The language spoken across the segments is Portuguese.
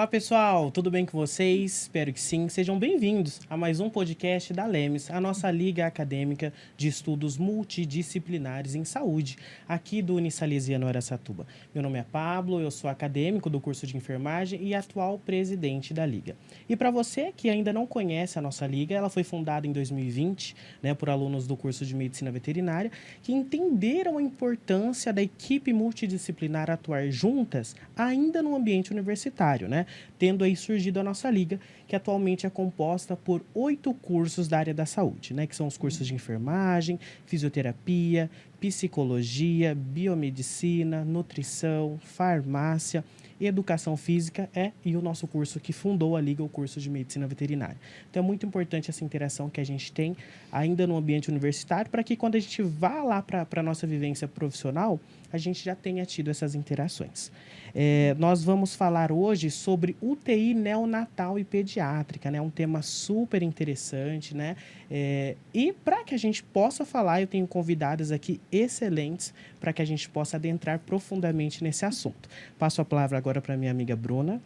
Olá, pessoal, tudo bem com vocês? Espero que sim. Sejam bem-vindos a mais um podcast da LEMES, a nossa Liga Acadêmica de Estudos Multidisciplinares em Saúde, aqui do Unisalesiano Araçatuba. Meu nome é Pablo, eu sou acadêmico do curso de enfermagem e atual presidente da Liga. E para você que ainda não conhece a nossa Liga, ela foi fundada em 2020, por alunos do curso de Medicina Veterinária, que entenderam a importância da equipe multidisciplinar atuar juntas, ainda no ambiente universitário, tendo aí surgido a nossa liga, que atualmente é composta por 8 cursos da área da saúde, que são os cursos de enfermagem, fisioterapia, psicologia, biomedicina, nutrição, farmácia, educação física e o nosso curso que fundou a liga, o curso de medicina veterinária. Então é muito importante essa interação que a gente tem ainda no ambiente universitário, para que quando a gente vá lá para a nossa vivência profissional, a gente já tenha tido essas interações. Nós vamos falar hoje sobre UTI neonatal e pediátrica, um tema super interessante, e para que a gente possa falar, eu tenho convidadas aqui excelentes para que a gente possa adentrar profundamente nesse assunto. Passo a palavra agora para minha amiga Bruna.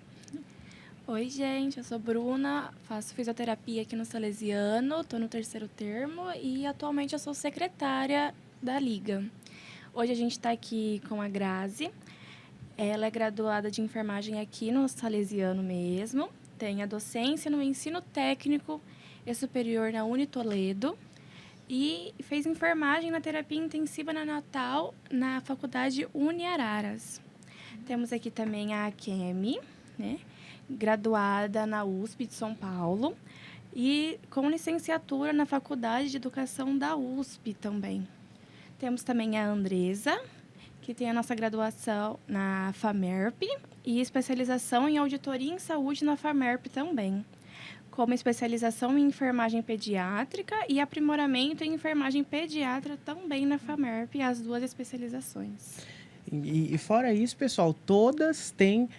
Oi, gente, eu sou Bruna, faço fisioterapia aqui no Salesiano, estou no 3º termo e atualmente eu sou secretária da Liga. Hoje a gente está aqui com a Grazi. Ela é graduada de enfermagem aqui no Salesiano mesmo, tem a docência no ensino técnico e superior na Unitoledo e fez enfermagem na terapia intensiva neonatal na Faculdade Uniararas. Temos aqui também a Kemi, graduada na USP de São Paulo e com licenciatura na Faculdade de Educação da USP também. Temos também a Andresa, que tem a nossa graduação na FAMERP e especialização em auditoria em saúde na FAMERP também, como especialização em enfermagem pediátrica e aprimoramento em enfermagem pediátrica também na FAMERP, as 2 especializações. E fora isso, pessoal, todas têm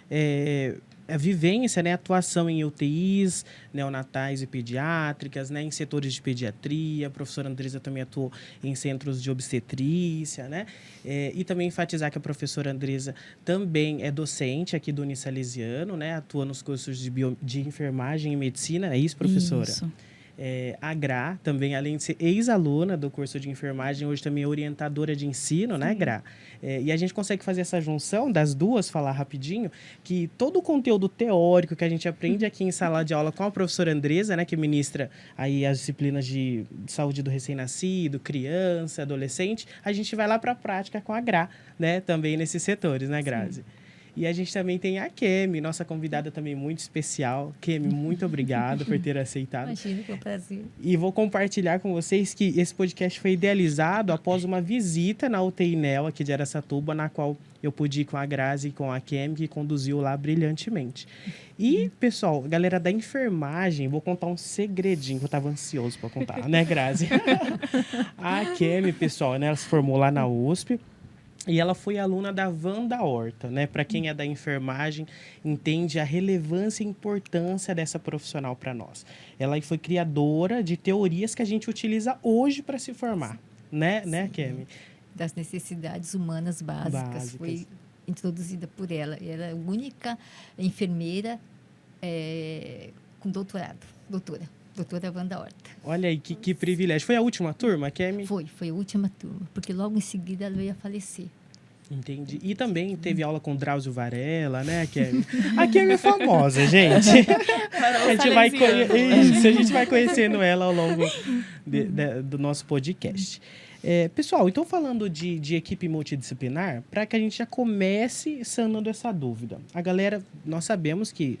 vivência, atuação em UTIs, neonatais e pediátricas, em setores de pediatria. A professora Andresa também atuou em centros de obstetrícia, e também enfatizar que a professora Andresa também é docente aqui do Unisalesiano, atua nos cursos de enfermagem e medicina. É isso, professora? Isso. A Gra, também, além de ser ex-aluna do curso de enfermagem, hoje também é orientadora de ensino, Gra? E a gente consegue fazer essa junção das duas, falar rapidinho, que todo o conteúdo teórico que a gente aprende aqui em sala de aula com a professora Andresa, que ministra aí as disciplinas de saúde do recém-nascido, criança, adolescente, a gente vai lá para a prática com a Gra, também nesses setores, Grazi? E a gente também tem a Kemi, nossa convidada também muito especial. Kemi, muito obrigado por ter aceitado. Imagina, foi um prazer. E vou compartilhar com vocês que esse podcast foi idealizado após uma visita na UTI NEL aqui de Araçatuba, na qual eu pude ir com a Grazi e com a Kemi, que conduziu lá brilhantemente. E, pessoal, galera da enfermagem, vou contar um segredinho que eu estava ansioso para contar, Grazi? A Kemi, pessoal, ela se formou lá na USP. E ela foi aluna da Wanda Horta, Para quem é da enfermagem, entende a relevância e importância dessa profissional para nós. Ela foi criadora de teorias que a gente utiliza hoje para se formar, né, Kemi? Das necessidades humanas básicas. Foi introduzida por ela. Ela é a única enfermeira com doutorado, doutora Wanda Horta. Olha aí, que privilégio. Foi a última turma, Kemi? Foi a última turma, porque logo em seguida ela veio a falecer. Entendi. E também teve aula com Drauzio Varela, Kemi? A Kemi é famosa, gente. A gente vai conhecendo ela ao longo do nosso podcast. Pessoal, então falando de equipe multidisciplinar, para que a gente já comece sanando essa dúvida. A galera, nós sabemos que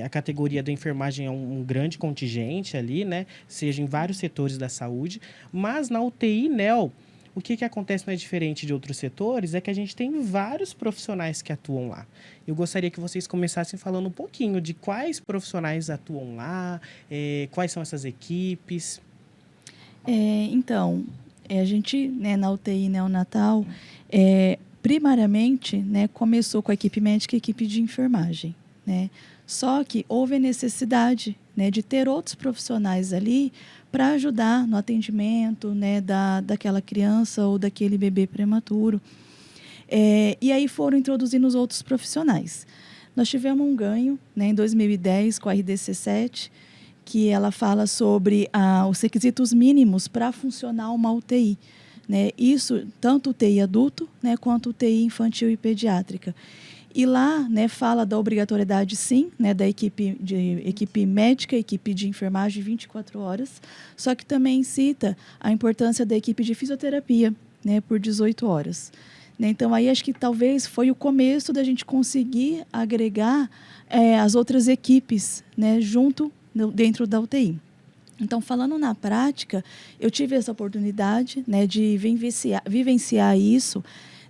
a categoria da enfermagem é um grande contingente ali, seja em vários setores da saúde, mas na UTI NEL, o que acontece não é diferente de outros setores, é que a gente tem vários profissionais que atuam lá. Eu gostaria que vocês começassem falando um pouquinho de quais profissionais atuam lá, quais são essas equipes. Então, a gente, na UTI neonatal, primariamente, começou com a equipe médica e a equipe de enfermagem, Só que houve a necessidade, de ter outros profissionais ali para ajudar no atendimento, daquela criança ou daquele bebê prematuro. E aí foram introduzindo os outros profissionais. Nós tivemos um ganho, né, em 2010 com a RDC7, que ela fala sobre os requisitos mínimos para funcionar uma UTI. Né? Isso, tanto UTI adulto, né, quanto UTI infantil e pediátrica. E lá, né, fala da obrigatoriedade, sim, né, da equipe médica, equipe de enfermagem 24 horas, só que também cita a importância da equipe de fisioterapia, né, por 18 horas. Né? Então, aí acho que talvez foi o começo da gente conseguir agregar as outras equipes, né, dentro da UTI. Então, falando na prática, eu tive essa oportunidade, né, de vivenciar isso,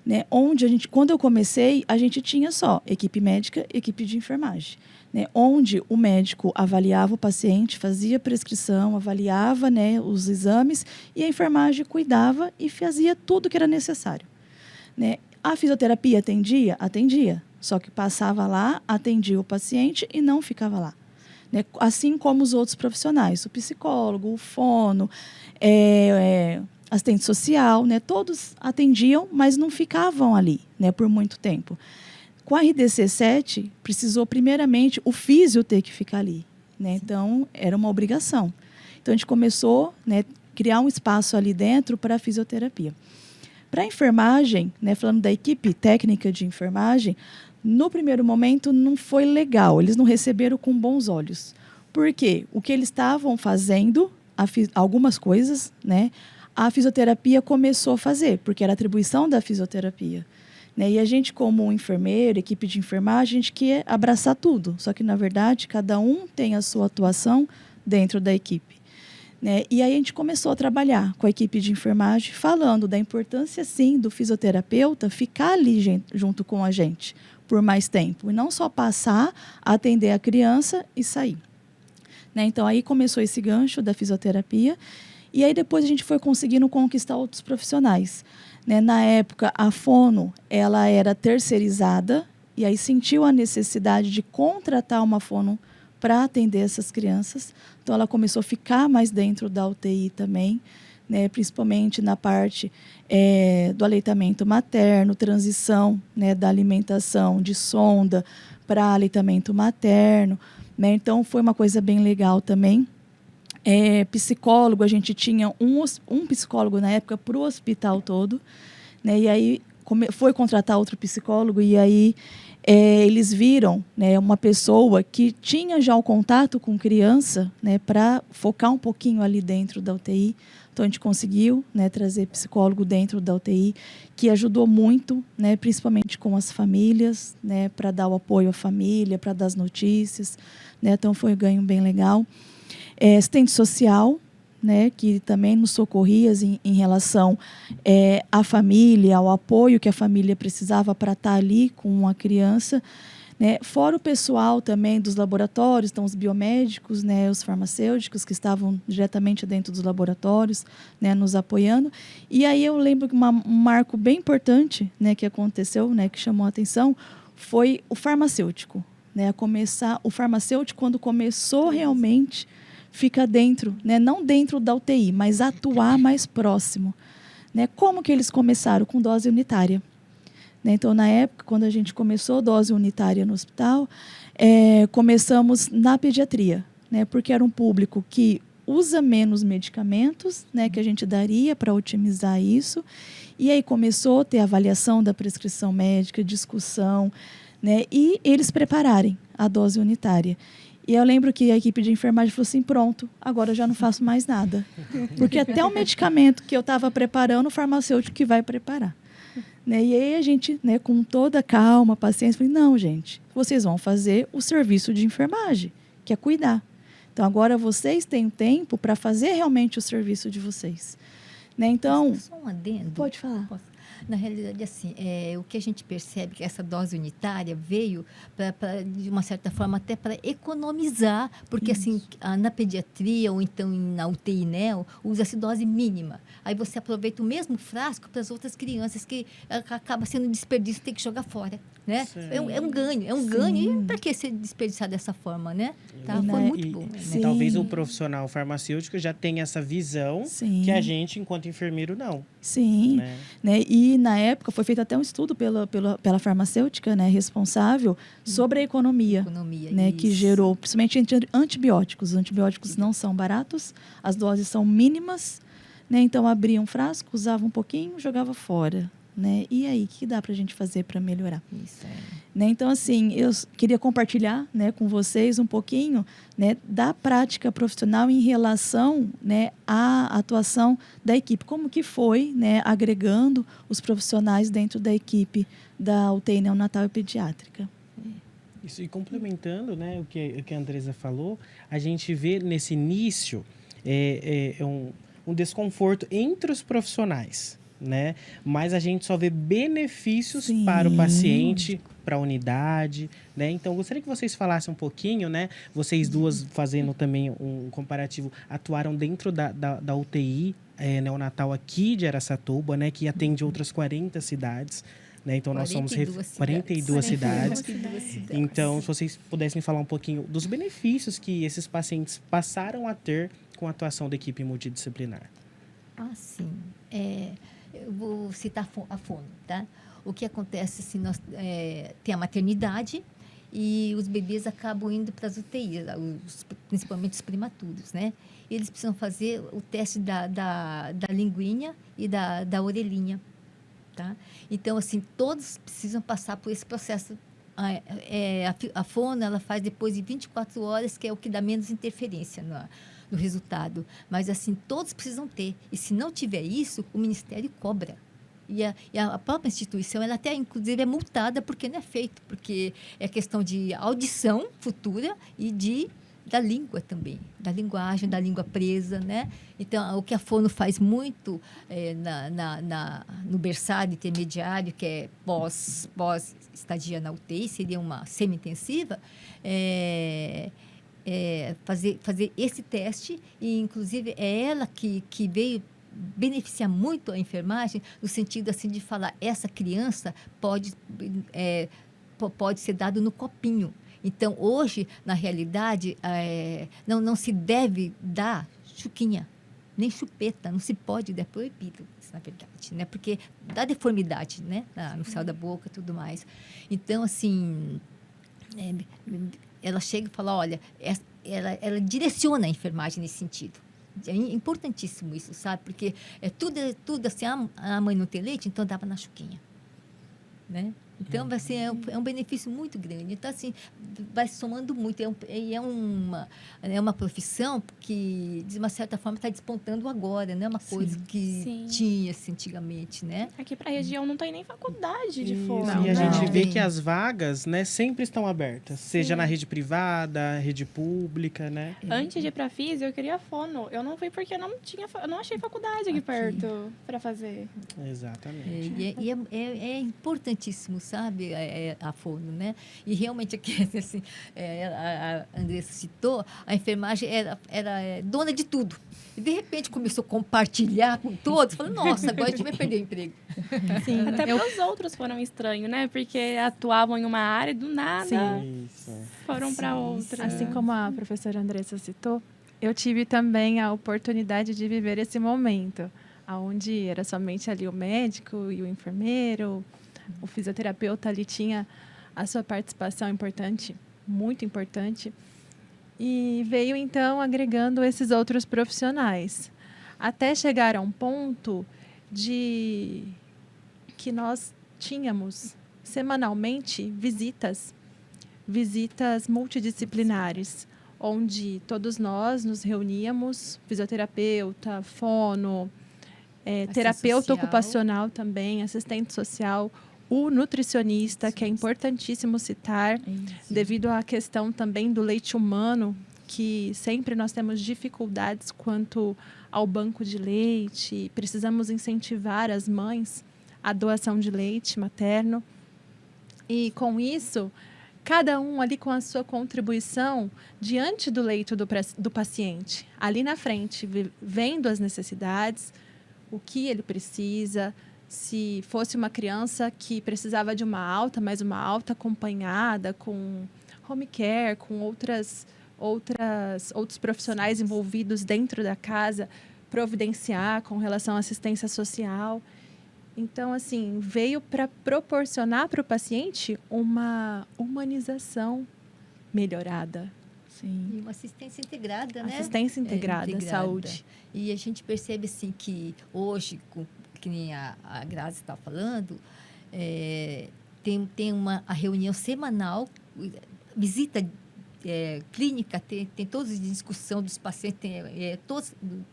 né, onde quando eu comecei, a gente tinha só equipe médica, equipe de enfermagem, né, onde o médico avaliava o paciente, fazia prescrição, avaliava, né, os exames, e a enfermagem cuidava e fazia tudo que era necessário. Né? A fisioterapia atendia, só que passava lá, atendia o paciente e não ficava lá. Né? Assim como os outros profissionais, o psicólogo, o fono, assistente social, né? Todos atendiam, mas não ficavam ali, né, por muito tempo. Com a RDC7, precisou primeiramente o físio ter que ficar ali. Né? Então, era uma obrigação. Então, a gente começou, né, a criar um espaço ali dentro para a fisioterapia. Para a enfermagem, né, falando da equipe técnica de enfermagem, no primeiro momento não foi legal, eles não receberam com bons olhos. Por quê? O que eles estavam fazendo, algumas coisas, né, a fisioterapia começou a fazer, porque era atribuição da fisioterapia. Né? E a gente, como enfermeiro, equipe de enfermagem, a gente quer abraçar tudo. Só que, na verdade, cada um tem a sua atuação dentro da equipe. Né? E aí a gente começou a trabalhar com a equipe de enfermagem, falando da importância, sim, do fisioterapeuta ficar ali junto com a gente por mais tempo. E não só passar, atender a criança e sair. Né? Então, aí começou esse gancho da fisioterapia. E aí depois a gente foi conseguindo conquistar outros profissionais. Né? Na época, a fono ela era terceirizada e aí sentiu a necessidade de contratar uma fono para atender essas crianças. Então, ela começou a ficar mais dentro da UTI também, né? Principalmente na parte do aleitamento materno, transição, né, da alimentação de sonda para aleitamento materno. Né? Então, foi uma coisa bem legal também. Psicólogo, a gente tinha um psicólogo na época para o hospital todo, né? E aí foi contratar outro psicólogo e aí eles viram, né, uma pessoa que tinha já o contato com criança, né, para focar um pouquinho ali dentro da UTI. Então, a gente conseguiu, né, trazer psicólogo dentro da UTI, que ajudou muito, né, principalmente com as famílias, né, para dar o apoio à família, para dar as notícias. Né? Então, foi um ganho bem legal. Assistente social, né, que também nos socorria em relação à família, ao apoio que a família precisava para estar ali com a criança. Né? Fora o pessoal também dos laboratórios, então os biomédicos, né, os farmacêuticos que estavam diretamente dentro dos laboratórios, né, nos apoiando. E aí eu lembro que um marco bem importante, né, que aconteceu, né, que chamou a atenção, foi o farmacêutico. Né? O farmacêutico, quando começou realmente fica dentro, né? Não dentro da UTI, mas atuar mais próximo. Né? Como que eles começaram? Com dose unitária. Né? Então, na época, quando a gente começou dose unitária no hospital, começamos na pediatria, né? Porque era um público que usa menos medicamentos, né? Que a gente daria para otimizar isso. E aí começou a ter avaliação da prescrição médica, discussão, né? E eles prepararem a dose unitária. E eu lembro que a equipe de enfermagem falou assim, pronto, agora eu já não faço mais nada. Porque até o medicamento que eu estava preparando, o farmacêutico que vai preparar. Né? E aí a gente, né, com toda calma, paciência, falei, não, gente, vocês vão fazer o serviço de enfermagem, que é cuidar. Então, agora vocês têm tempo para fazer realmente o serviço de vocês. Né? Então, só um adendo. Pode falar. Posso? Na realidade, assim, o que a gente percebe que essa dose unitária veio, de uma certa forma, até para economizar, porque, assim, na pediatria ou então na UTI NEO, usa-se dose mínima. Aí você aproveita o mesmo frasco para as outras crianças, que acaba sendo desperdício, tem que jogar fora. Né? É um ganho. E para que se desperdiçar dessa forma, né? Tá? Foi muito bom. Né? Talvez o profissional farmacêutico já tenha essa visão que a gente, enquanto enfermeiro, não. Sim. Né? E, na época, foi feito até um estudo pela farmacêutica, né, responsável sobre a economia né, que gerou, principalmente entre antibióticos. Os antibióticos não são baratos, as doses são mínimas, né, então abria um frasco, usava um pouquinho, jogava fora. Né? E aí, o que dá para a gente fazer para melhorar? Isso, né? Então, assim, eu queria compartilhar, né, com vocês um pouquinho, né, da prática profissional em relação, né, à atuação da equipe. Como que foi, né, agregando os profissionais dentro da equipe da UTI neonatal e pediátrica. Isso, e complementando, né, o que a Andresa falou, a gente vê nesse início um desconforto entre os profissionais, né? Mas a gente só vê benefícios Sim. para o paciente, para a unidade, né? Então, gostaria que vocês falassem um pouquinho, né? Vocês duas, fazendo também um comparativo, atuaram dentro da UTI neonatal aqui de Araçatuba, né? Que atende outras 40 cidades. Né? Então, nós somos 42 cidades. Então, se vocês pudessem falar um pouquinho dos benefícios que esses pacientes passaram a ter com a atuação da equipe multidisciplinar. Sim. Eu vou citar a fono, tá? O que acontece, assim, nós tem a maternidade e os bebês acabam indo para as UTIs, principalmente os prematuros, né? Eles precisam fazer o teste da linguinha e da orelhinha, tá? Então, assim, todos precisam passar por esse processo. A fono, ela faz depois de 24 horas, que é o que dá menos interferência no resultado. Mas, assim, todos precisam ter. E se não tiver isso, o Ministério cobra. E a própria instituição, ela até, inclusive, é multada porque não é feito. Porque é questão de audição futura e da língua também, da linguagem, da língua presa, né? Então, o que a fono faz muito no berçário intermediário, que é pós-estadia na UTI, seria uma semi-intensiva, fazer esse teste, e inclusive é ela que veio beneficiar muito a enfermagem, no sentido assim de falar, essa criança pode ser dado no copinho. Então, hoje, na realidade, não se deve dar chuquinha, nem chupeta, não se pode dar, proibido, na verdade, né? Porque dá deformidade, né? No céu da boca e tudo mais. Então, assim, ela chega e fala, olha, ela direciona a enfermagem nesse sentido. É importantíssimo isso, sabe? Porque tudo assim, a mãe não tem leite, então dava na chuquinha, né? Então, vai ser um benefício muito grande. Então, assim, vai somando muito. É uma profissão que, de uma certa forma, está despontando agora, não é uma coisa que tinha-se antigamente, né? Aqui para a região não tem nem faculdade de fono. E a gente vê que as vagas, né, sempre estão abertas, seja na rede privada, rede pública, né? Antes de ir para a FIS, eu queria fono. Eu não fui porque eu não achei faculdade aqui perto para fazer. Exatamente. É importantíssimo, sabe, a fono, né? E realmente aqui, assim, a Andressa citou, a enfermagem era dona de tudo. E, de repente, começou a compartilhar com todos. Falando, nossa, agora a gente vai perder o emprego. Sim, até para os outros foram estranhos, né? Porque atuavam em uma área e do nada foram para outra. Assim como a professora Andressa citou, eu tive também a oportunidade de viver esse momento, onde era somente ali o médico e o enfermeiro. O fisioterapeuta ali tinha a sua participação importante, muito importante, e veio então agregando esses outros profissionais, até chegar a um ponto de que nós tínhamos semanalmente visitas multidisciplinares, onde todos nós nos reuníamos, fisioterapeuta, fono, terapeuta ocupacional também, assistente social, o nutricionista, que é importantíssimo citar, devido à questão também do leite humano, que sempre nós temos dificuldades quanto ao banco de leite, precisamos incentivar as mães à doação de leite materno. E com isso, cada um ali com a sua contribuição diante do leito do paciente, ali na frente, vendo as necessidades, o que ele precisa. Se fosse uma criança que precisava de uma alta, mas uma alta acompanhada com home care, com outros profissionais envolvidos dentro da casa, providenciar com relação à assistência social. Então, assim, veio para proporcionar para o paciente uma humanização melhorada. Sim. E uma assistência integrada, né? Assistência integrada à saúde. E a gente percebe, assim, que hoje, que nem a Grazi está falando, tem a reunião semanal, visita clínica, tem toda a discussão dos pacientes,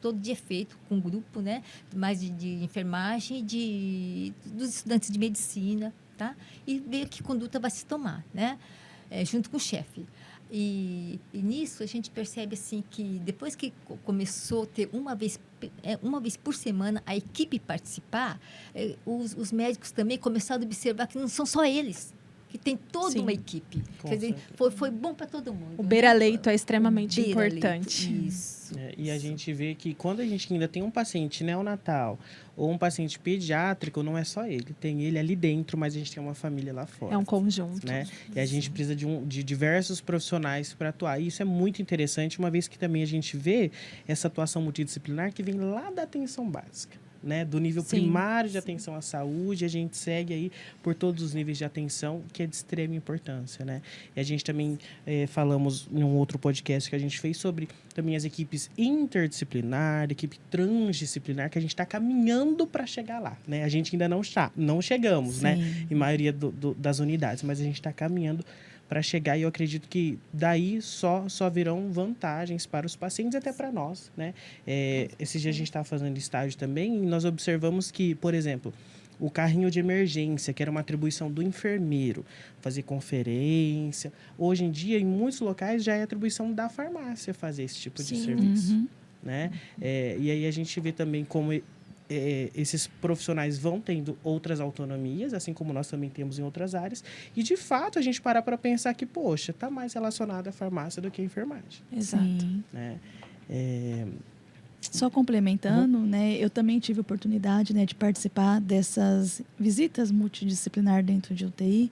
todo dia feito com um grupo, né? Mais de enfermagem, dos estudantes de medicina, tá? E ver que conduta vai se tomar, né? Junto com o chefe. E nisso a gente percebe assim que depois que começou a ter uma vez por semana a equipe participar, os médicos também começaram a observar que não são só eles, que tem toda uma equipe. Quer dizer, foi bom para todo mundo. O beira-leito é extremamente importante. Isso. E a gente vê que quando a gente ainda tem um paciente neonatal ou um paciente pediátrico, não é só ele. Tem ele ali dentro, mas a gente tem uma família lá fora. É um conjunto. Né? E a gente precisa de diversos profissionais para atuar. E isso é muito interessante, uma vez que também a gente vê essa atuação multidisciplinar que vem lá da atenção básica. Né, do nível primário de atenção à saúde, a gente segue aí por todos os níveis de atenção, que é de extrema importância, né? E a gente também falamos em um outro podcast que a gente fez sobre também as equipes interdisciplinar, equipe transdisciplinar, que a gente está caminhando para chegar lá, né? A gente ainda não chegamos, né? Em maioria das unidades, mas a gente está caminhando para chegar, e eu acredito que daí só virão vantagens para os pacientes e até para nós, né? Esses dias a gente estava fazendo estágio também e nós observamos que, por exemplo, o carrinho de emergência, que era uma atribuição do enfermeiro, fazer conferência. Hoje em dia, em muitos locais, já é atribuição da farmácia fazer esse tipo de serviço, né? E aí a gente vê também como esses profissionais vão tendo outras autonomias, assim como nós também temos em outras áreas, e de fato a gente parar para pensar que, poxa, está mais relacionado à farmácia do que à enfermagem. Exato. Né? Só complementando, né, eu também tive oportunidade, né, de participar dessas visitas multidisciplinar dentro de UTI.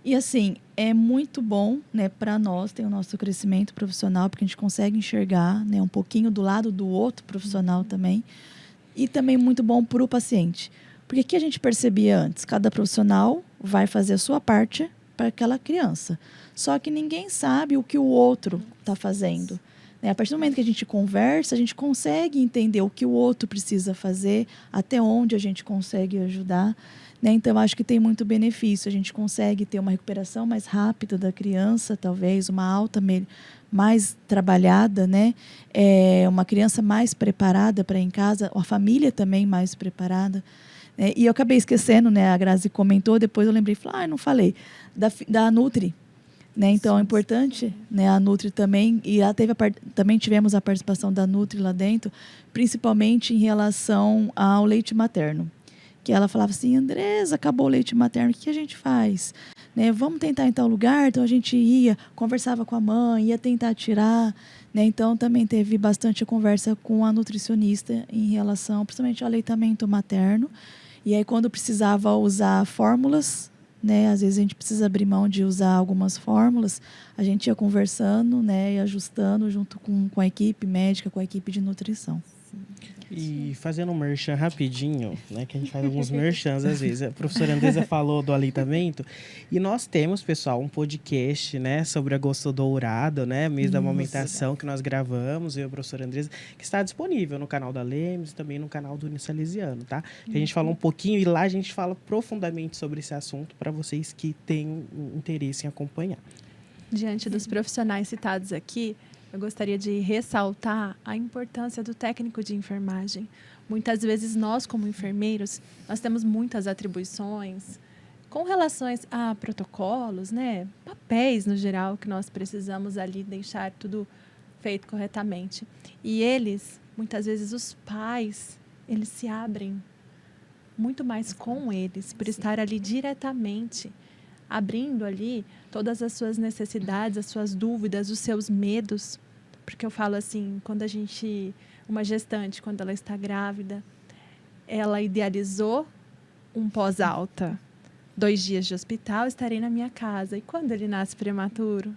E, assim, é muito bom, né, para nós, tem o nosso crescimento profissional, porque a gente consegue enxergar, né, um pouquinho do lado do outro profissional também. E também muito bom para o paciente. Porque o que a gente percebia antes? Cada profissional vai fazer a sua parte para aquela criança. Só que ninguém sabe o que o outro está fazendo. A partir do momento que a gente conversa, a gente consegue entender o que o outro precisa fazer, até onde a gente consegue ajudar. Então, acho que tem muito benefício. A gente consegue ter uma recuperação mais rápida da criança, talvez, uma alta mais trabalhada, né? Uma criança mais preparada para ir em casa, uma família também mais preparada. E eu acabei esquecendo, né? A Grazi comentou, depois eu lembrei, não falei, da Nutri. Né? Então, é importante, né, a Nutri também, e também tivemos a participação da Nutri lá dentro, principalmente em relação ao leite materno. Que ela falava assim, Andresa, acabou o leite materno, o que a gente faz? Né? Vamos tentar em tal lugar? Então, a gente ia, conversava com a mãe, ia tentar tirar. Né? Então, também teve bastante conversa com a nutricionista em relação, principalmente ao aleitamento materno. E aí, quando precisava usar fórmulas, né? Às vezes a gente precisa abrir mão de usar algumas fórmulas, a gente ia conversando, né, e ajustando junto com a equipe médica, com a equipe de nutrição. E fazendo um merchan rapidinho, né, que a gente faz alguns merchans às vezes. A professora Andresa falou do aleitamento e nós temos, pessoal, um podcast, né, sobre agosto dourado, né, mês da amamentação, que nós gravamos, eu e a professora Andresa, que está disponível no canal da Lemes e também no canal do Unisalesiano, tá? Que a gente fala um pouquinho e lá a gente fala profundamente sobre esse assunto para vocês que têm interesse em acompanhar. Diante dos profissionais citados aqui, eu gostaria de ressaltar a importância do técnico de enfermagem. Muitas vezes nós, como enfermeiros, nós temos muitas atribuições com relações a protocolos, né? Papéis no geral que nós precisamos ali deixar tudo feito corretamente. E eles, muitas vezes os pais, eles se abrem muito mais com eles, por estar ali diretamente, abrindo ali todas as suas necessidades, as suas dúvidas, os seus medos. Porque eu falo assim, uma gestante, quando ela está grávida, ela idealizou um pós-alta. 2 dias de hospital, estarei na minha casa. E quando ele nasce prematuro?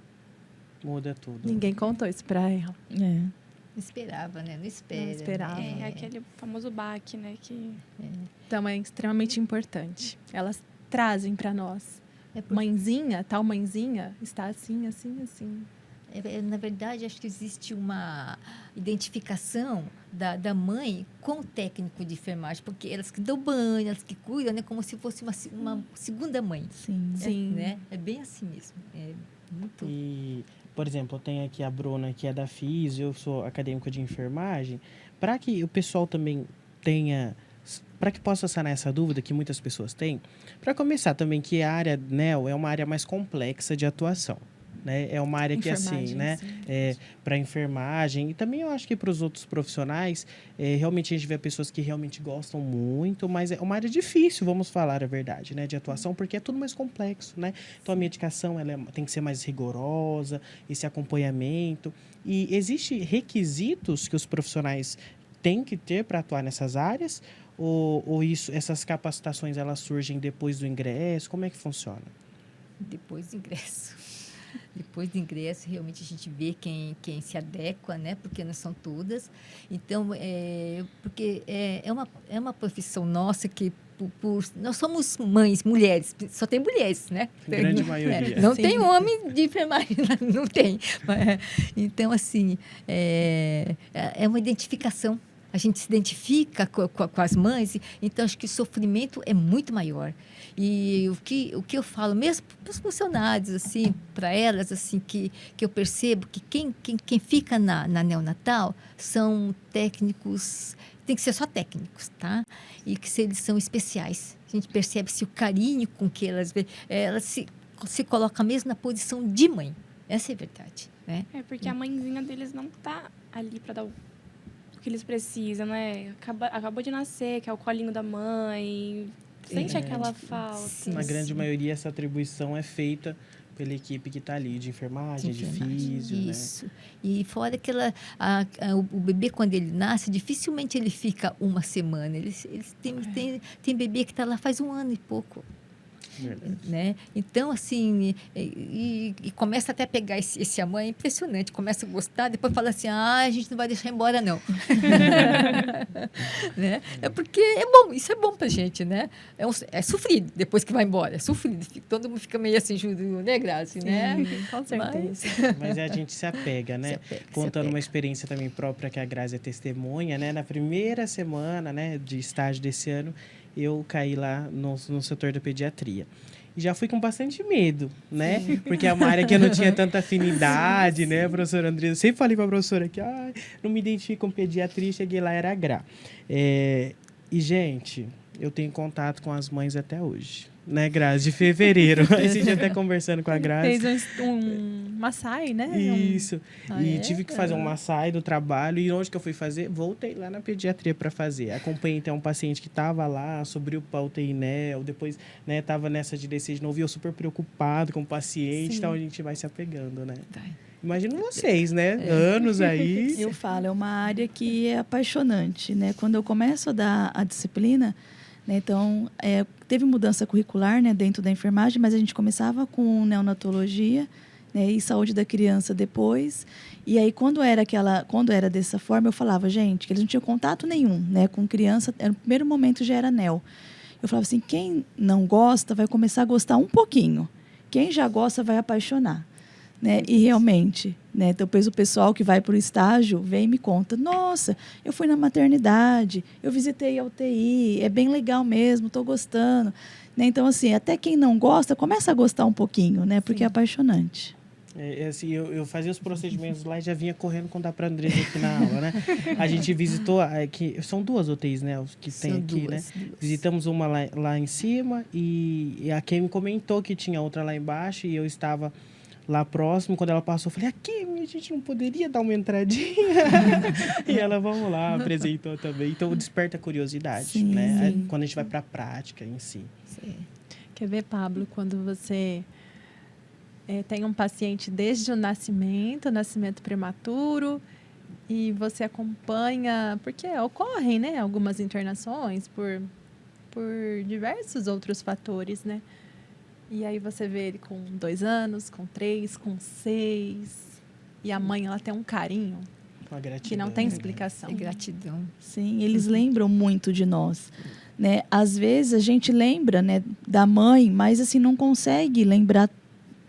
Muda tudo. Ninguém contou isso para ela. Não esperava, né? Não espera. Não esperava. É aquele famoso baque, né? Que... Então, é extremamente importante. Elas trazem para nós. Mãezinha, tal mãezinha, está assim, assim, assim. Na verdade, acho que existe uma identificação da mãe com o técnico de enfermagem, porque elas que dão banho, elas que cuidam, né? Como se fosse uma segunda mãe. Sim. Sim. Né? É bem assim mesmo. É muito... E, por exemplo, eu tenho aqui a Bruna, que é da FIS, eu sou acadêmico de enfermagem, para que o pessoal também tenha, para que possa sanar essa dúvida que muitas pessoas têm, para começar também que a área NEL é uma área mais complexa de atuação. Né? É uma área que, assim, né? Para enfermagem e também eu acho que para os outros profissionais, realmente a gente vê pessoas que realmente gostam muito, mas é uma área difícil, vamos falar a verdade, né? De atuação, porque é tudo mais complexo, né? Então a medicação ela tem que ser mais rigorosa, esse acompanhamento. E existem requisitos que os profissionais têm que ter para atuar nessas áreas? Ou essas capacitações elas surgem depois do ingresso? Como é que funciona? Depois do ingresso. Depois do ingresso, realmente a gente vê quem se adequa, né? Porque não são todas. Então, porque é uma profissão nossa que nós somos mães, mulheres, só tem mulheres, né? Grande maioria. Não tem homem de enfermagem, não tem. Então, assim, é uma identificação. A gente se identifica com as mães, então acho que o sofrimento é muito maior. E o que eu falo, mesmo para os funcionários, assim, para elas, assim, que eu percebo que quem fica na neonatal são técnicos, tem que ser só técnicos, tá? E que eles são especiais. A gente percebe-se o carinho com que elas se colocam mesmo na posição de mãe. Essa é a verdade, né? É porque a mãezinha deles não tá ali para dar o que eles precisam, né? Acabou de nascer, que é o colinho da mãe. Sente aquela falta. Sim, Na grande maioria, essa atribuição é feita pela equipe que está ali, de enfermagem, de físio, isso. Né? E fora que o bebê, quando ele nasce, dificilmente ele fica uma semana. Eles tem bebê que está lá faz 1 ano e pouco. Né? Então, assim, e começa até a pegar esse amor, é impressionante, começa a gostar, depois fala assim, a gente não vai deixar embora, não. Né? É porque é bom, isso é bom pra gente, né? É sofrido depois que vai embora, é sofrido, todo mundo fica meio assim, né, Grazi? Sim, né? com certeza. Mas a gente se apega, né? Contando uma experiência também própria que a Grazi é testemunha, né? Na primeira semana, né, de estágio desse ano, eu caí lá no setor da pediatria. E já fui com bastante medo, né? Sim. Porque é uma área que eu não tinha tanta afinidade, né, professora Andresa? Eu sempre falei para a professora que não me identifico com pediatria, cheguei lá, era Gra. E, gente, eu tenho contato com as mães até hoje. Né, Grazi? De fevereiro. Esse dia até conversando com a Grazi. Fez um Massai, né? Isso. Tive que fazer um Massai do trabalho. E onde que eu fui fazer? Voltei lá na pediatria para fazer. Acompanhei então um paciente que estava lá, sobre o Pauteínel. Depois, né, estava nessa de descer de novo. E eu super preocupado com o paciente. Então, a gente vai se apegando, né? Imagino vocês, né? Anos aí. Eu falo, é uma área que é apaixonante, né? Quando eu começo a dar a disciplina... Né? Então, teve mudança curricular, né, dentro da enfermagem, mas a gente começava com neonatologia, né, e saúde da criança depois. E aí, quando era dessa forma, eu falava, gente, que eles não tinham contato nenhum, né, com criança. No primeiro momento já era neo. Eu falava assim, quem não gosta vai começar a gostar um pouquinho. Quem já gosta vai apaixonar. Né? E realmente, né? Então, depois o pessoal que vai para o estágio vem e me conta, nossa, eu fui na maternidade, eu visitei a UTI, é bem legal mesmo, estou gostando. Né? Então, assim, até quem não gosta, começa a gostar um pouquinho, né? Porque é apaixonante. Assim, eu fazia os procedimentos lá e já vinha correndo contar para a Andresa aqui na aula, né? A gente visitou, são 2 UTIs, né? Os que tem aqui, né? Visitamos uma lá em cima e a Kim comentou que tinha outra lá embaixo e eu estava... lá próximo, quando ela passou, eu falei, aqui, a gente não poderia dar uma entradinha? E ela, vamos lá, apresentou também. Então, desperta a curiosidade, sim, né? Sim. Quando a gente vai para a prática em si. Sim. Quer ver, Pablo, quando você tem um paciente desde o nascimento prematuro, e você acompanha, porque ocorrem, né, algumas internações por diversos outros fatores, né? E aí você vê ele com 2 anos, com 3, com 6. E a mãe, ela tem um carinho. Uma gratidão, que não tem né? explicação. É gratidão. Sim, eles lembram muito de nós. Né? Às vezes a gente lembra, né, da mãe, mas assim não consegue lembrar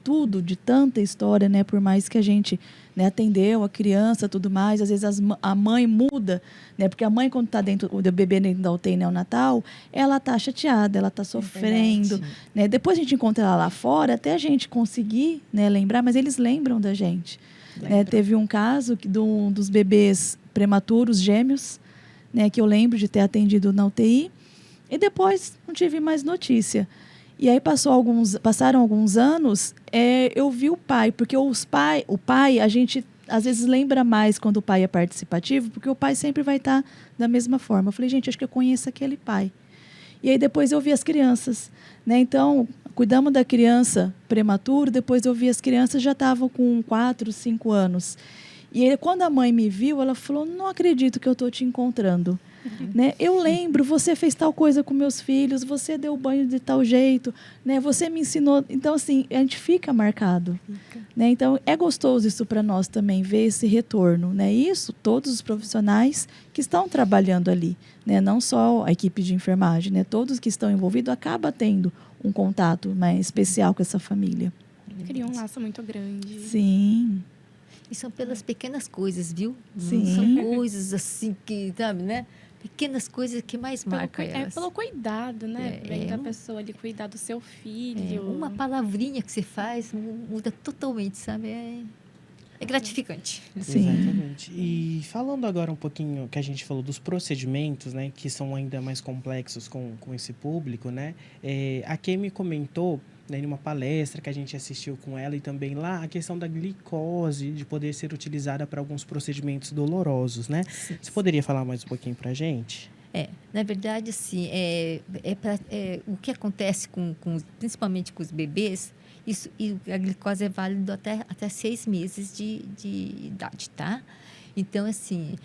tudo de tanta história, né? Por mais que a gente, né, atendeu a criança, tudo mais, às vezes a mãe muda, né? Porque a mãe quando está dentro do bebê dentro da UTI neonatal, ela tá chateada, ela tá sofrendo, né? Depois a gente encontra ela lá fora, até a gente conseguir, né, lembrar, mas eles lembram da gente. Né? Teve um caso dos bebês prematuros gêmeos, né, que eu lembro de ter atendido na UTI. E depois não tive mais notícia. E aí passaram alguns anos, eu vi o pai, porque o pai, a gente às vezes lembra mais quando o pai é participativo, porque o pai sempre vai estar da mesma forma. Eu falei, gente, acho que eu conheço aquele pai. E aí depois eu vi as crianças. Né? Então, cuidamos da criança prematuro, depois eu vi as crianças já estavam com 4, 5 anos. E aí, quando a mãe me viu, ela falou, não acredito que eu estou te encontrando. Né? Eu lembro, você fez tal coisa com meus filhos, você deu banho de tal jeito, né? Você me ensinou. Então, assim, a gente fica marcado. Né? Então, é gostoso isso para nós também, ver esse retorno. Né? Isso, todos os profissionais que estão trabalhando ali, né? Não só a equipe de enfermagem, né? Todos que estão envolvidos acabam tendo um contato mais especial com essa família. Cria um laço muito grande. Sim. E são pelas pequenas coisas, viu? Sim. São coisas assim que, sabe, né? Pequenas coisas que mais marcam elas. Pelo cuidado, né? Vem da uma- pessoa ali cuidar do seu filho. Uma palavrinha que você faz muda totalmente, sabe? É gratificante. Sim. Exatamente. E falando agora um pouquinho, que a gente falou dos procedimentos, né, que são ainda mais complexos com esse público, né, a Kemi comentou, né, em uma palestra que a gente assistiu com ela e também lá, a questão da glicose, de poder ser utilizada para alguns procedimentos dolorosos, né? Sim. Você poderia falar mais um pouquinho para a gente? Na verdade, assim, o que acontece principalmente com os bebês, e a glicose é válido até 6 meses de idade, tá? Então, assim,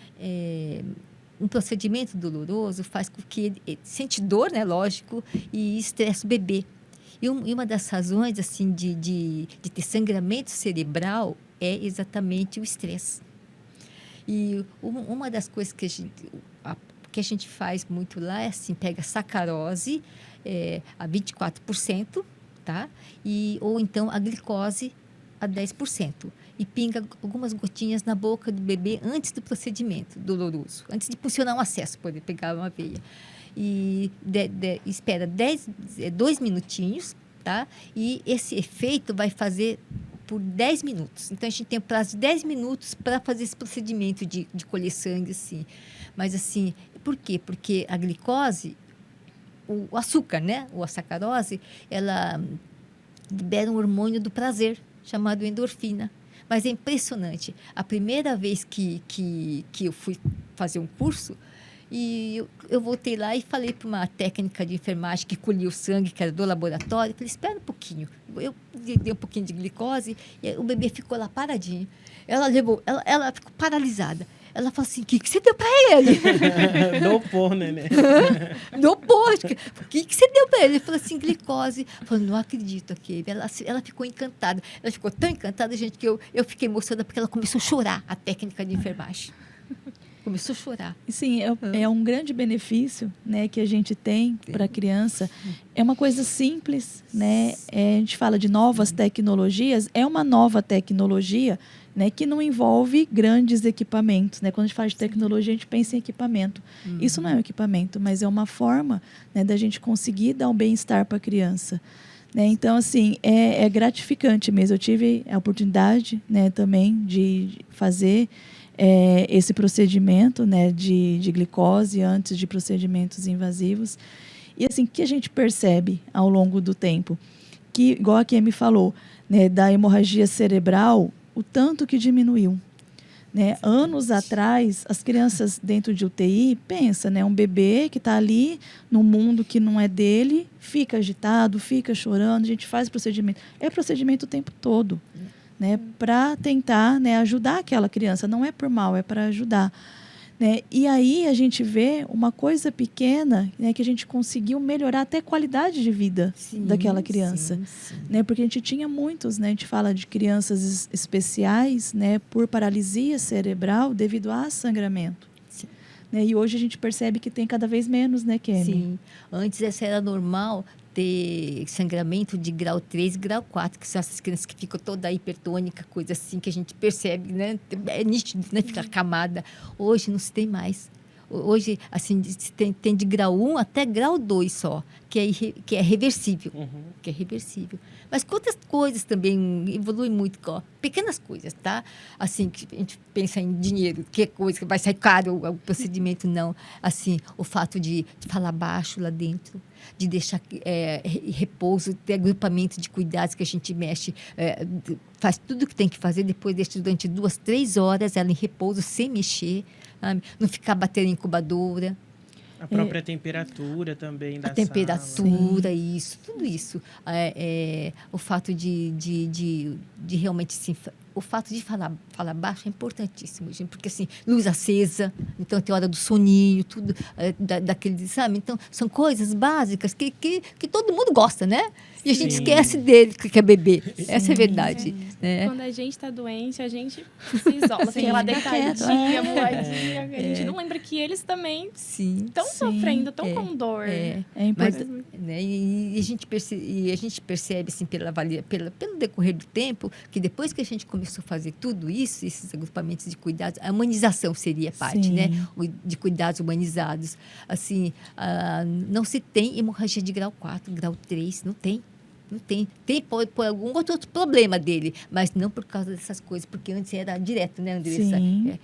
um procedimento doloroso faz com que ele sente dor, né, lógico, e estresse o bebê. E uma das razões, assim, de ter sangramento cerebral é exatamente o estresse. E uma das coisas que a gente faz muito lá é assim, pega sacarose a 24%, tá? Ou então a glicose a 10%. E pinga algumas gotinhas na boca do bebê antes do procedimento doloroso, antes de funcionar um acesso, poder pegar uma veia. E espera 2 minutinhos, tá? E esse efeito vai fazer por 10 minutos. Então, a gente tem um prazo de 10 minutos para fazer esse procedimento de colher sangue, assim. Mas, assim, por quê? Porque a glicose, o açúcar, né? Ou a sacarose, ela libera um hormônio do prazer, chamado endorfina. Mas é impressionante. A primeira vez que eu fui fazer um curso, e eu voltei lá e falei para uma técnica de enfermagem que colhia o sangue, que era do laboratório. Falei, espera um pouquinho. Eu dei um pouquinho de glicose e o bebê ficou lá paradinho. Ela ficou paralisada. Ela falou assim, o que você deu para ele? Dopou, né? Dopou. O que você deu para ele? Ele falou assim, glicose. Eu falei, não acredito aqui. Ela ficou encantada. Ela ficou tão encantada, gente, que eu fiquei emocionada porque ela começou a chorar, a técnica de enfermagem. Começou a chorar. Sim, é um grande benefício, né, que a gente tem para a criança. É uma coisa simples, né? A gente fala de novas tecnologias, é uma nova tecnologia, né, que não envolve grandes equipamentos. Né? Quando a gente fala de tecnologia, a gente pensa em equipamento. Isso não é um equipamento, mas é uma forma, né, da gente conseguir dar um bem-estar para a criança. Né? Então, assim, é gratificante mesmo. Eu tive a oportunidade, né, também de fazer esse procedimento, né, de glicose antes de procedimentos invasivos. E assim, o que a gente percebe ao longo do tempo? Que, igual a Kemi falou, né, da hemorragia cerebral, o tanto que diminuiu. Né? Anos atrás, as crianças dentro de UTI, pensa, né, um bebê que está ali num mundo que não é dele, fica agitado, fica chorando, a gente faz procedimento. É procedimento o tempo todo. Né, para tentar, né, ajudar aquela criança. Não é por mal, é para ajudar. Né? E aí a gente vê uma coisa pequena, né, que a gente conseguiu melhorar até a qualidade de vida daquela criança. Sim. Né? Porque a gente tinha muitos, né? A gente fala de crianças especiais, né, por paralisia cerebral devido a sangramento. Sim. Né? E hoje a gente percebe que tem cada vez menos, né, Kemi? Sim. Antes essa era normal ter sangramento de grau 3 e grau 4, que são essas crianças que ficam toda hipertônica, coisa assim, que a gente percebe, né? É nítido, né? Fica camada. Hoje não se tem mais. Hoje, assim, tem de grau 1 até grau 2 só, que é reversível. Que é reversível. Mas quantas coisas também evoluem muito, ó, pequenas coisas, tá? Assim, que a gente pensa em dinheiro, que coisa que vai sair caro o procedimento, não. Assim, o fato de falar baixo lá dentro, de deixar repouso, ter agrupamento de cuidados que a gente mexe, faz tudo o que tem que fazer, depois deixa durante 2, 3 horas ela em repouso, sem mexer, sabe? Não ficar batendo em incubadora. A própria temperatura também da A temperatura, sala. isso, tudo isso. O fato de realmente, sim, o fato de falar baixo é importantíssimo, gente, porque assim, luz acesa, então tem hora do soninho, tudo daquele, sabe? Então, são coisas básicas que todo mundo gosta, né? E a gente Sim. esquece dele, que quer beber. Essa é a verdade. Né? Quando a gente tá doente, a gente se isola, Sim. fica lá Fica deitadinha, quieto. moadinha. A gente não lembra que eles também Sim. estão Sim. sofrendo, estão com dor. É Mas, importante. né, e a gente percebe assim, pelo decorrer do tempo, que depois que a gente começou a fazer tudo isso, esses agrupamentos de cuidados, a humanização seria parte, Sim. né? De cuidados humanizados. Assim, não se tem hemorragia de grau 4, grau 3, não tem. Não tem. Tem por algum outro problema dele, mas não por causa dessas coisas, porque antes era direto, né, Andressa? Sim.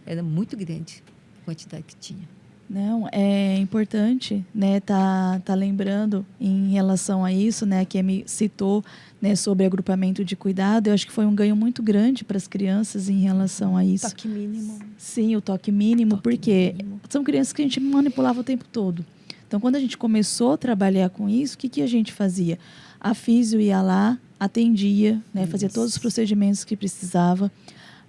Era muito grande a quantidade que tinha. Não, é importante, né, tá lembrando em relação a isso, né, que me citou, né, sobre agrupamento de cuidado. Eu acho que foi um ganho muito grande para as crianças em relação a isso. Toque mínimo. Sim, o toque mínimo, Toque porque mínimo. são crianças que a gente manipulava o tempo todo. Então, quando a gente começou a trabalhar com isso, o que a gente fazia? A físio ia lá, atendia, né, fazia todos os procedimentos que precisava.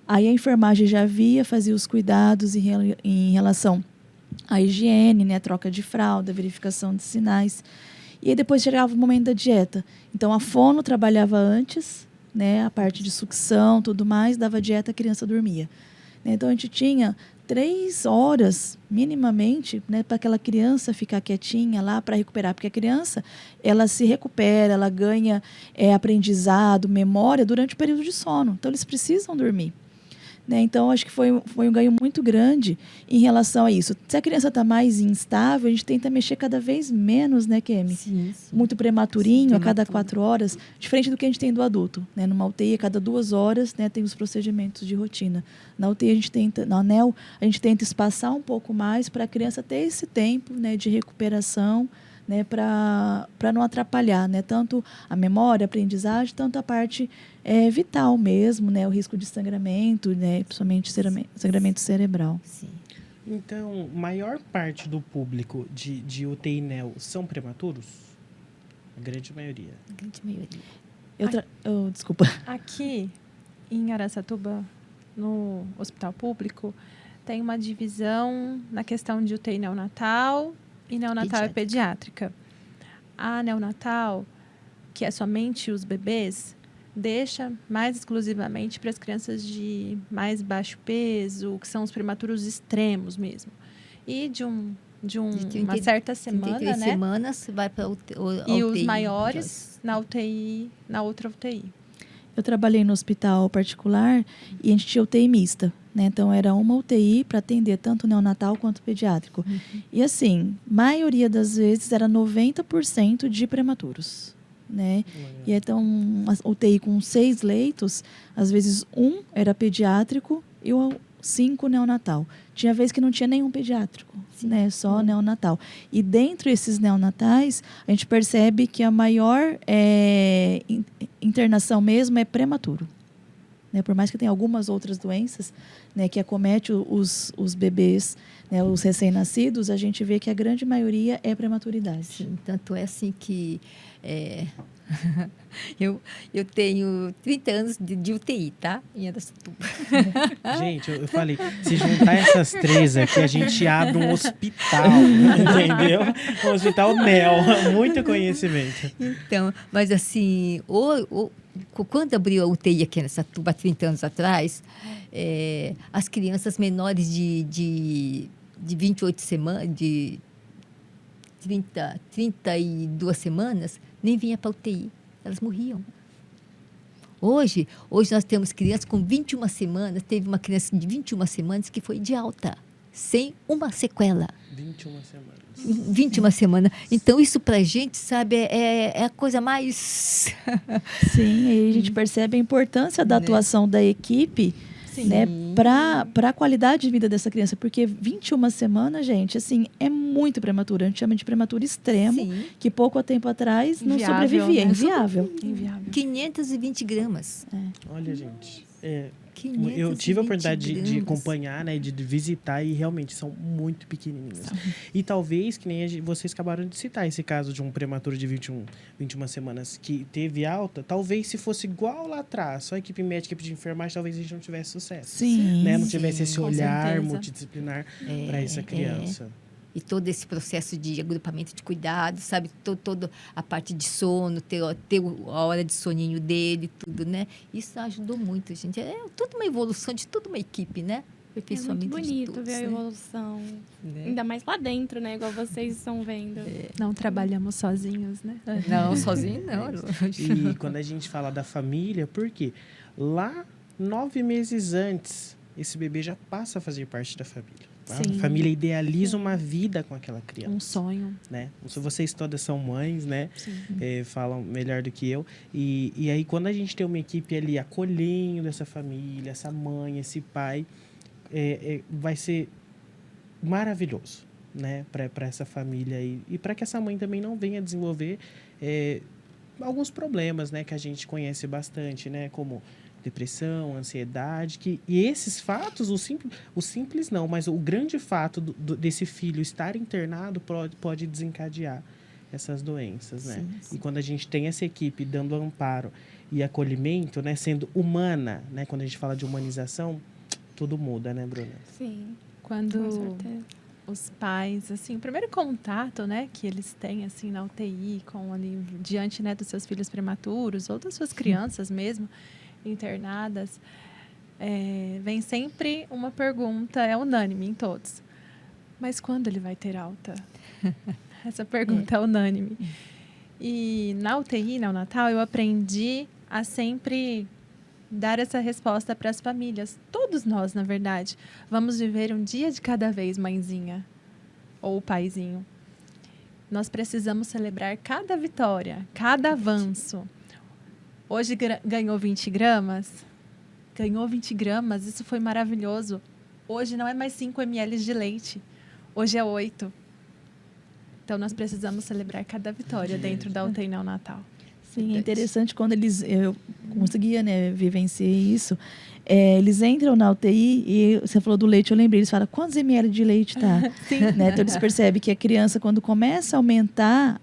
Aí a enfermagem já via, fazia os cuidados em relação à higiene, né, troca de fralda, verificação de sinais. E aí depois chegava o momento da dieta. Então, a fono trabalhava antes, né, a parte de sucção, tudo mais, dava dieta, a criança dormia. Então, a gente tinha 3 horas, minimamente, né, para aquela criança ficar quietinha lá para recuperar. Porque a criança, ela se recupera, ela ganha aprendizado, memória durante o período de sono. Então, eles precisam dormir. Né? Então, acho que foi um ganho muito grande em relação a isso. Se a criança está mais instável, a gente tenta mexer cada vez menos, né, Kemi? Sim. Muito prematurinho, Sim, a cada prematuro. 4 horas, diferente do que a gente tem do adulto. Né? Numa UTI, a cada 2 horas, né, tem os procedimentos de rotina. Na UTI, na ANEL, a gente tenta espaçar um pouco mais para a criança ter esse tempo, né, de recuperação, né, para não atrapalhar, né, tanto a memória, a aprendizagem, tanto a parte vital mesmo, né, o risco de sangramento, né, principalmente sangramento cerebral. Sim. Então, maior parte do público de UTI NEL são prematuros? A grande maioria. A grande maioria. Desculpa. Aqui em Araçatuba, no hospital público, tem uma divisão na questão de UTI neonatal e neonatal e pediátrica. A neonatal, que é somente os bebês, deixa mais exclusivamente para as crianças de mais baixo peso, que são os prematuros extremos mesmo. E de uma certa semana, 33 né? semanas vai para E os maiores na UTI, na outra UTI. Eu trabalhei no hospital particular e a gente tinha UTI mista. Né? Então, era uma UTI para atender tanto neonatal quanto pediátrico. E, assim, maioria das vezes era 90% de prematuros. Né? E então, uma UTI com 6 leitos, às vezes 1 era pediátrico e 5 neonatal. Tinha vez que não tinha nenhum pediátrico, né? Só neonatal. E dentro desses neonatais, a gente percebe que a maior internação mesmo é prematuro. né? Por mais que tenha algumas outras doenças, né, que acomete os bebês, né, os recém-nascidos, a gente vê que a grande maioria é prematuridade. Sim, tanto é assim que eu tenho 30 anos de UTI, tá? Em Araçatuba. Gente, eu falei, se juntar essas três aqui, a gente abre um hospital, entendeu? Um hospital NEL, muito conhecimento. Então, mas assim, quando abriu a UTI aqui nessa tuba há 30 anos atrás, as crianças menores de 28 semanas, de 32 semanas, nem vinha para a UTI. Elas morriam. Hoje nós temos crianças com 21 semanas. Teve uma criança de 21 semanas que foi de alta, sem uma sequela. 21 semanas. 21 semanas. Então, isso para a gente, sabe, é a coisa mais... Sim, aí a gente percebe a importância da atuação da equipe, né, para a qualidade de vida dessa criança. Porque 21 semanas, gente, assim, é muito prematuro. A gente chama de prematuro extremo, Sim. que pouco tempo atrás não Inviável, sobrevivia. né? Inviável. Inviável. 520 gramas. Olha, gente, 520 eu tive a oportunidade de gramas. acompanhar, né, de visitar, e realmente são muito pequenininhos. E talvez, que nem vocês acabaram de citar, esse caso de um prematuro de 21 semanas que teve alta, talvez se fosse igual lá atrás, só a equipe médica e de enfermagem, talvez a gente não tivesse sucesso. Sim. Né? Não tivesse esse com olhar certeza. multidisciplinar para essa criança. E todo esse processo de agrupamento de cuidado, sabe? Toda a parte de sono, ter a hora de soninho dele, tudo, né? Isso ajudou muito, gente. É tudo uma evolução de toda uma equipe, né? É Aperfeiçoamento muito de bonito todos, ver a né? evolução. Né? Ainda mais lá dentro, né? Igual vocês estão vendo. Não trabalhamos sozinhos, né? Não, sozinho não. E quando a gente fala da família, por quê? Lá, 9 meses antes, esse bebê já passa a fazer parte da família. Sim. A família idealiza uma vida com aquela criança. Um sonho. Né? Vocês todas são mães, né? Sim. Falam melhor do que eu. E aí, quando a gente tem uma equipe ali acolhendo essa família, essa mãe, esse pai, vai ser maravilhoso, né? Para essa família e para que essa mãe também não venha desenvolver alguns problemas, né? Que a gente conhece bastante, né? Como depressão, ansiedade, e esses fatos, o simples não, mas o grande fato desse filho estar internado pode desencadear essas doenças, né? Sim. E quando a gente tem essa equipe dando amparo e acolhimento, né, sendo humana, né, quando a gente fala de humanização, tudo muda, né, Bruna? Sim, com Quando certeza. os pais, assim, o primeiro contato, né, que eles têm, assim, na UTI, diante, né, dos seus filhos prematuros ou das suas crianças mesmo, internadas, vem sempre uma pergunta, é unânime em todos. Mas quando ele vai ter alta? Essa pergunta é unânime. E na UTI, neonatal, eu aprendi a sempre dar essa resposta para as famílias. Todos nós, na verdade, vamos viver um dia de cada vez, mãezinha ou paizinho. Nós precisamos celebrar cada vitória, cada avanço. Hoje ganhou 20 gramas? Ganhou 20 gramas, isso foi maravilhoso. Hoje não é mais 5 ml de leite, hoje é 8. Então, nós precisamos celebrar cada vitória dentro da UTI neonatal. Sim, é interessante quando eu conseguia, né, vivenciar isso. Eles entram na UTI e você falou do leite, eu lembrei, eles falam, quantos ml de leite tá? Sim. Né? Então, eles percebem que a criança, quando começa a aumentar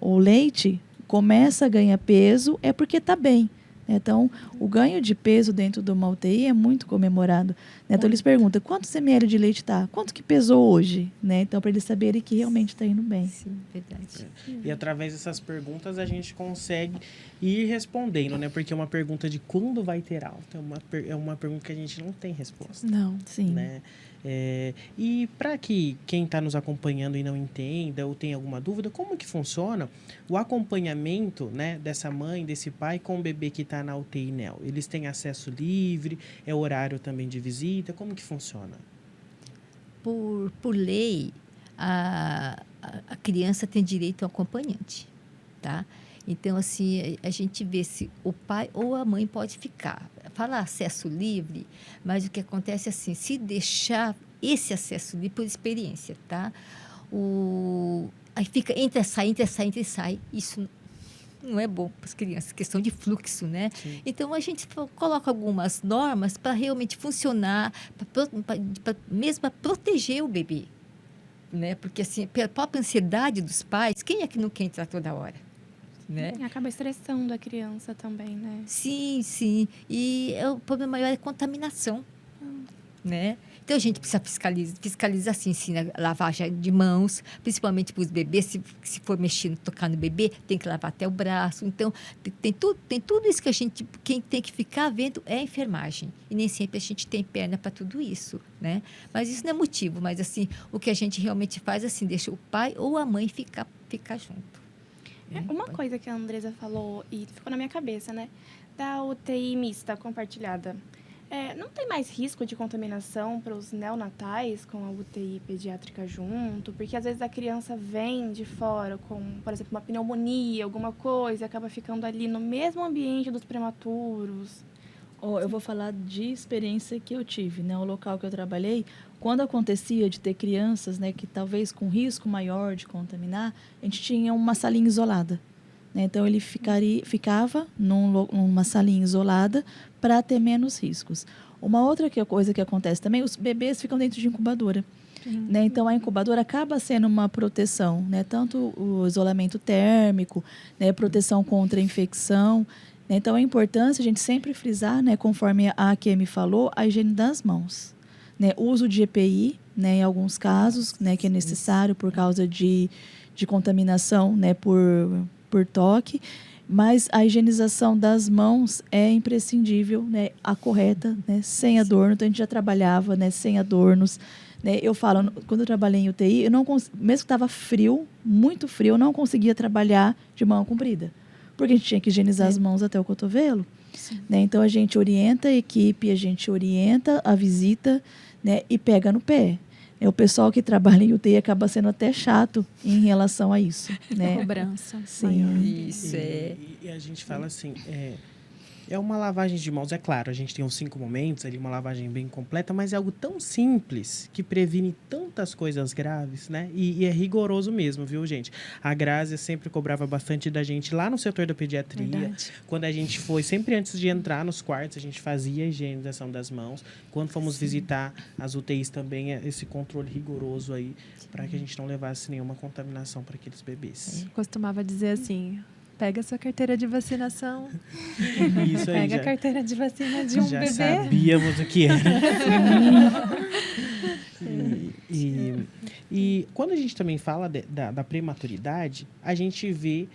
o leite, começa a ganhar peso, é porque está bem. Então, o ganho de peso dentro de uma UTI é muito comemorado. Né? Então, eles perguntam, quantos ml de leite está? Quanto que pesou hoje? Né? Então, para eles saberem que realmente está indo bem. Sim, verdade. E através dessas perguntas a gente consegue ir respondendo, né? Porque uma pergunta de quando vai ter alta é uma pergunta que a gente não tem resposta. Não. Sim. Né? E para que quem está nos acompanhando e não entenda ou tem alguma dúvida, como que funciona o acompanhamento, né, dessa mãe, desse pai com o bebê que está na UTI NEL? Eles têm acesso livre? É horário também de visita? Como que funciona? Por lei, a criança tem direito ao acompanhante, tá? Então, assim, a gente vê se o pai ou a mãe pode ficar. Fala acesso livre, mas o que acontece é assim, se deixar esse acesso livre por experiência, tá? Aí fica entre sai, isso não é bom para as crianças, questão de fluxo, né? Sim. Então, a gente coloca algumas normas para realmente funcionar, mesmo para proteger o bebê, né? Porque, assim, pela própria ansiedade dos pais, quem é que não quer entrar toda hora? Né? Acaba estressando a criança também, né? Sim, sim. E o problema maior é a contaminação, né? Então, a gente precisa fiscalizar, sim, ensina lavagem de mãos, principalmente para os bebês. Se for mexendo, tocar no bebê, tem que lavar até o braço. Então, tem tudo isso que quem tem que ficar vendo é a enfermagem. E nem sempre a gente tem perna para tudo isso, né? Mas isso não é motivo. Mas, assim, o que a gente realmente faz, assim, deixa o pai ou a mãe ficar junto. Uma coisa que a Andresa falou e ficou na minha cabeça, né? Da UTI mista compartilhada. Não tem mais risco de contaminação para os neonatais com a UTI pediátrica junto? Porque às vezes a criança vem de fora com, por exemplo, uma pneumonia, alguma coisa, e acaba ficando ali no mesmo ambiente dos prematuros. Eu vou falar de experiência que eu tive, né? O local que eu trabalhei, quando acontecia de ter crianças, né, que talvez com risco maior de contaminar, a gente tinha uma salinha isolada, né? Então, ele ficava numa salinha isolada para ter menos riscos. Uma outra coisa que acontece também, os bebês ficam dentro de incubadora. Né? Então, a incubadora acaba sendo uma proteção, né? Tanto o isolamento térmico, né? Proteção contra a infecção. Né? Então, é importante a gente sempre frisar, né? Conforme a Kemi falou, a higiene das mãos. Né? O uso de EPI, né? Em alguns casos, né? Que é necessário por causa de contaminação, né? Por toque. Mas a higienização das mãos é imprescindível, né? A correta, né? Sem adorno. Então, a gente já trabalhava, né? Sem adornos. Né? Eu falo, quando eu trabalhei em UTI, mesmo que estava frio, muito frio, eu não conseguia trabalhar de mão comprida. Porque a gente tinha que higienizar as mãos até o cotovelo. Né? Então, a gente orienta a equipe, a gente orienta a visita, né? E pega no pé. O pessoal que trabalha em UTI acaba sendo até chato em relação a isso. Né? Cobrança. Sim. Isso, E a gente fala assim, é uma lavagem de mãos, é claro, a gente tem uns 5 momentos ali, uma lavagem bem completa, mas é algo tão simples que previne tantas coisas graves, né? E é rigoroso mesmo, viu, gente? A Grácia sempre cobrava bastante da gente lá no setor da pediatria. Verdade. Quando a gente foi, sempre antes de entrar nos quartos, a gente fazia a higienização das mãos. Quando fomos visitar as UTIs também, esse controle rigoroso aí, para que a gente não levasse nenhuma contaminação para aqueles bebês. Costumava dizer assim, pega a sua carteira de vacinação, Isso aí, pega a carteira de vacina de um já bebê. sabíamos o que era. E quando a gente também fala da prematuridade, a gente vê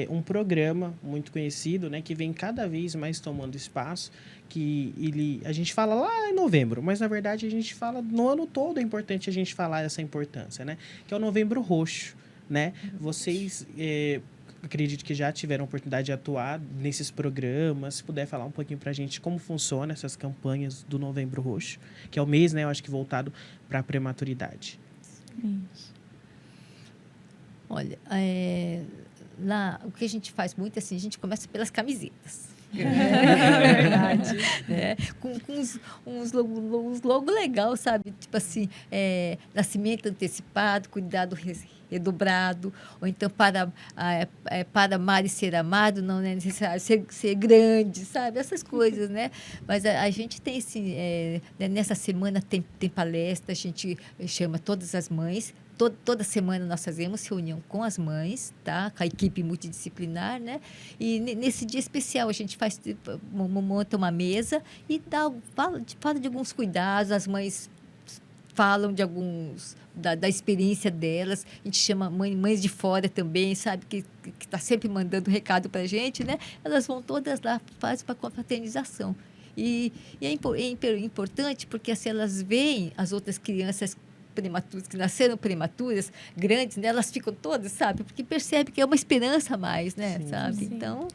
um programa muito conhecido, né, que vem cada vez mais tomando espaço, que a gente fala lá em novembro, mas na verdade a gente fala no ano todo, é importante a gente falar essa importância, né, que é o Novembro Roxo, né? Vocês acredito que já tiveram a oportunidade de atuar nesses programas. Se puder falar um pouquinho para a gente como funciona essas campanhas do Novembro Roxo, que é o mês, né, eu acho que voltado para a prematuridade. Isso. Olha, lá o que a gente faz muito assim, a gente começa pelas camisetas. É verdade. Né? Com uns logo legal, sabe? Tipo assim, nascimento antecipado, cuidado redobrado, ou então para amar e ser amado, não é necessário ser grande, sabe? Essas coisas, né? Mas a gente tem, assim, nessa semana tem palestra, a gente chama todas as mães. Toda semana nós fazemos reunião com as mães, tá? Com a equipe multidisciplinar, né? E nesse dia especial a gente monta uma mesa e fala de alguns cuidados, as mães falam de alguns da experiência delas. A gente chama mães de fora também, sabe? Que está sempre mandando recado para a gente, né? Elas vão todas lá, fazem para confraternização. E é importante porque assim, elas veem as outras crianças prematuras, que nasceram prematuras, grandes, né? Elas ficam todas, sabe? Porque percebe que é uma esperança a mais, né? Sim. Sabe? Sim. Então,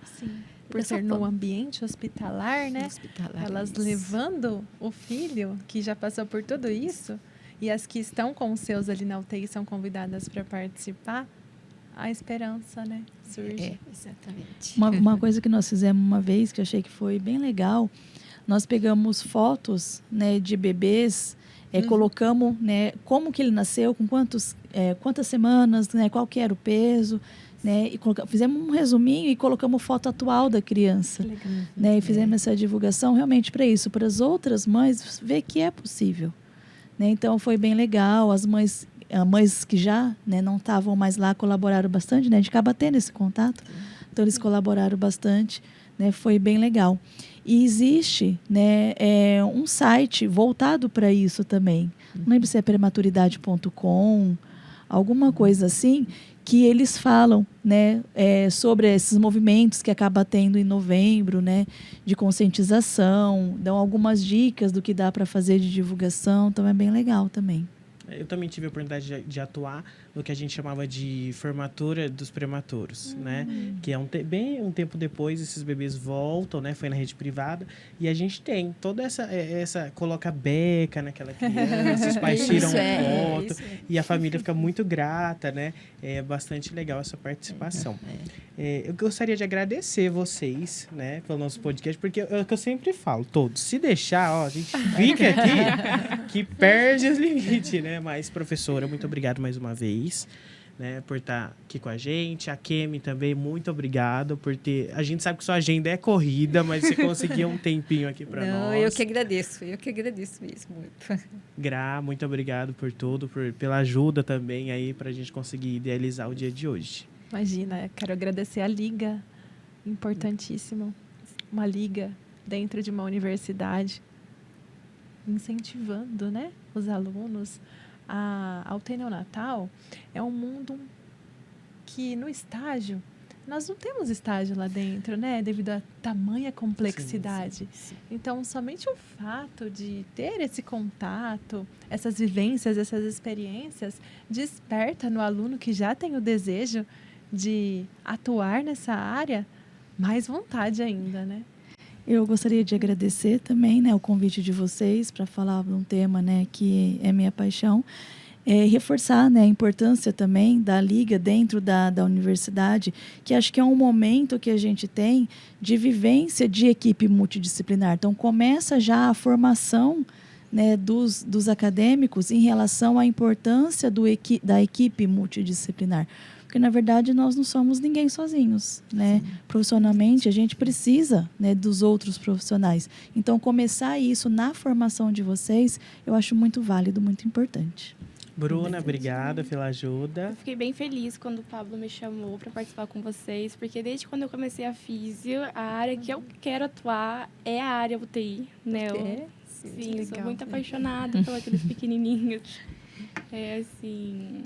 Por ser no ambiente hospitalar, né? Elas levando o filho que já passou por tudo isso, e as que estão com os seus ali na UTI são convidadas para participar, a esperança, né? Surge. Exatamente. Uma coisa que nós fizemos uma vez, que eu achei que foi bem legal, nós pegamos fotos, né, de bebês colocamos, né, como que ele nasceu, com quantas semanas, né, qual que era o peso, né, e fizemos um resuminho e colocamos foto atual da criança, né, e fizemos essa divulgação realmente para isso, para as outras mães ver que é possível, né. Então foi bem legal, as mães que já, né, não estavam mais lá colaboraram bastante, né, a gente acaba tendo esse contato, então eles colaboraram bastante, né, foi bem legal. E existe, né, um site voltado para isso também. Não lembro se é prematuridade.com, alguma coisa assim, que eles falam, né, sobre esses movimentos que acaba tendo em novembro, né, de conscientização, dão algumas dicas do que dá para fazer de divulgação, então é bem legal também. Eu também tive a oportunidade de atuar no que a gente chamava de formatura dos prematuros, né? Que é bem um tempo depois, esses bebês voltam, né? Foi na rede privada. E a gente tem toda essa coloca beca naquela criança, os pais tiram foto. E a família fica muito grata, né? É bastante legal essa participação. Eu gostaria de agradecer vocês, né? Pelo nosso podcast, porque é o que eu sempre falo, todos. Se deixar, ó, a gente fica aqui que perde os limites, né? Mas, professora, muito obrigado mais uma vez, né, por estar aqui com a gente. A Kemi também, muito obrigado por ter... A gente sabe que sua agenda é corrida, mas você conseguiu um tempinho aqui para nós. Eu que agradeço mesmo muito. Gra, muito obrigado por tudo, pela ajuda também aí para a gente conseguir idealizar o dia de hoje. Imagina, quero agradecer a Liga, importantíssimo. Uma liga dentro de uma universidade, incentivando, né, os alunos ao ter neonatal. É um mundo que no estágio, nós não temos estágio lá dentro, né? Devido à tamanha complexidade. Sim. Então, somente o fato de ter esse contato, essas vivências, essas experiências, desperta no aluno que já tem o desejo de atuar nessa área, mais vontade ainda, né? Eu gostaria de agradecer também, né, o convite de vocês para falar de um tema, né, que é minha paixão. Reforçar, né, a importância também da Liga dentro da universidade, que acho que é um momento que a gente tem de vivência de equipe multidisciplinar. Então, começa já a formação, né, dos acadêmicos em relação à importância da equipe multidisciplinar. Porque, na verdade, nós não somos ninguém sozinhos, né? Profissionalmente, a gente precisa, né, dos outros profissionais. Então, começar isso na formação de vocês, eu acho muito válido, muito importante. Bruna, obrigada pela ajuda. Eu fiquei bem feliz quando o Pablo me chamou para participar com vocês, porque desde quando eu comecei a físio, a área que eu quero atuar é a área UTI, né? Sim, eu sou muito apaixonada por aqueles pequenininhos. Assim...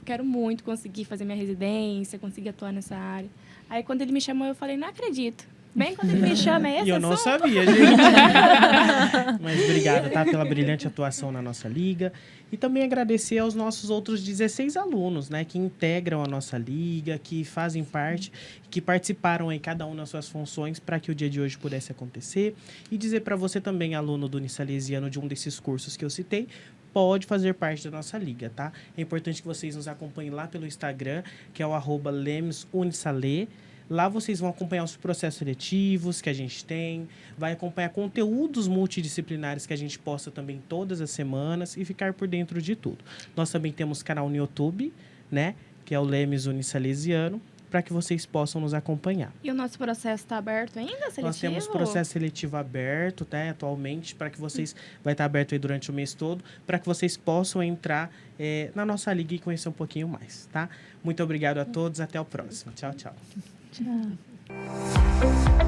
Quero muito conseguir fazer minha residência, conseguir atuar nessa área. Aí, quando ele me chamou, eu falei, não acredito. Bem quando ele me chama, é esse E eu não assunto? sabia, gente. Mas obrigado, tá? Pela brilhante atuação na nossa liga. E também agradecer aos nossos outros 16 alunos, né? Que integram a nossa liga, que fazem parte, que participaram aí, cada um nas suas funções, para que o dia de hoje pudesse acontecer. E dizer para você também, aluno do Unisalesiano, de um desses cursos que eu citei, pode fazer parte da nossa liga, tá? É importante que vocês nos acompanhem lá pelo Instagram, que é o @lemesUnisale. Lá vocês vão acompanhar os processos seletivos que a gente tem, vai acompanhar conteúdos multidisciplinares que a gente posta também todas as semanas e ficar por dentro de tudo. Nós também temos canal no YouTube, né? Que é o Lemes Unisalesiano, para que vocês possam nos acompanhar. E o nosso processo está aberto ainda, seletivo? Nós temos processo seletivo aberto, tá, atualmente, para que vocês... Vai estar aberto aí durante o mês todo, para que vocês possam entrar na nossa liga e conhecer um pouquinho mais, tá? Muito obrigado a todos, até o próximo. Tchau, tchau. Tchau.